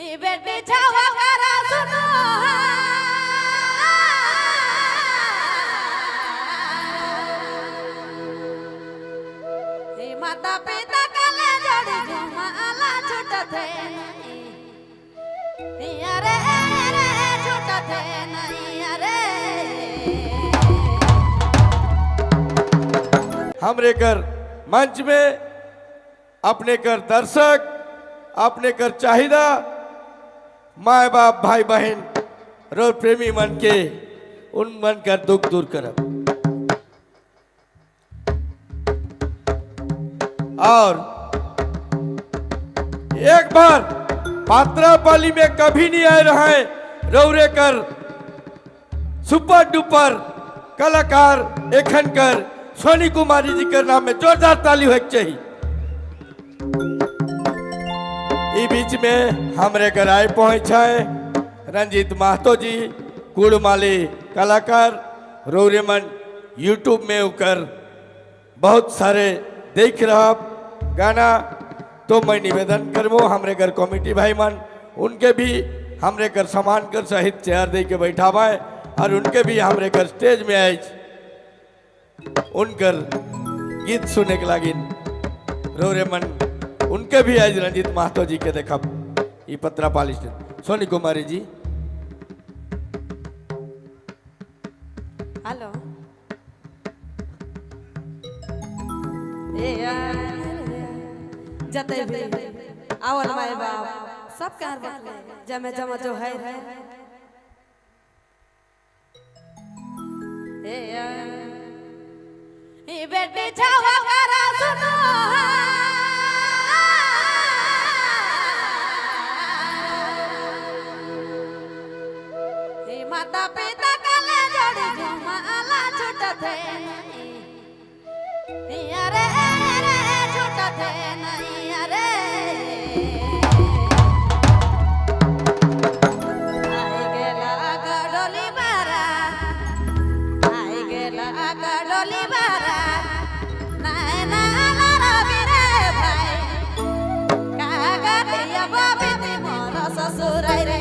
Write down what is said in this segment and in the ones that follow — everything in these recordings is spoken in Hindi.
बेटी छावा करा सुनो माता पिता कले जोड़ी घुमाला छूटत है अरे अरे छूटत है नहीं अरे हमरे कर मंच में अपने कर दर्शक अपने कर चाहिदा माए बाप भाई बहन रोज प्रेमी मन के उन मन कर दुख दूर करब और एक बार पात्रा पाली में कभी नहीं आए रहे रौरे कर सुपर डुपर कलाकार एखन कर सोनी कुमारी जी के नाम में जोरदार ताली होनी चाहिए। इस बीच में हमरे घर आए पहुंचे रंजीत महतो जी कुड़माली कलाकार रौरेमन यूट्यूब में उकर बहुत सारे देख रहा गाना तो मैं निवेदन करबो हमरे घर कमेटी भाई मन उनके भी हमरे घर सम्मान कर सहित चेयर दे के बैठावाए और उनके भी हमरे घर स्टेज में आए उनकर गीत सुने के लागिन रौरेमन उनके भी आज रंजीत महतो जी के देखब ये पत्रा पाली सोनी कुमारी जी हेलो जते भी आवल माय बाप सब कहर बकले जमे जमा जो है ए बेटी छावा करा सुनो माता पिता कले जोड़ी घुमाला छूटत है अरे अरे छूटत है नहीं अरे आई गेला गडोली बारा आई गेला गडोली बारा नहीं ना रवि रे भाई का गरिया बाबी मोर ससुर रे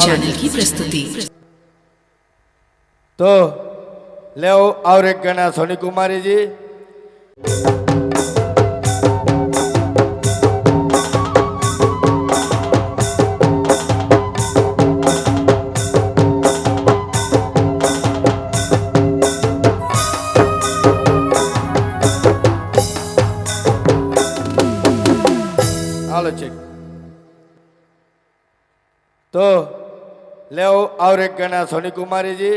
चैनल की प्रस्तुति। तो ले और एक गाना सोनी कुमारी जी। Hello check. तो ले और एक गाना सोनी कुमारी जी।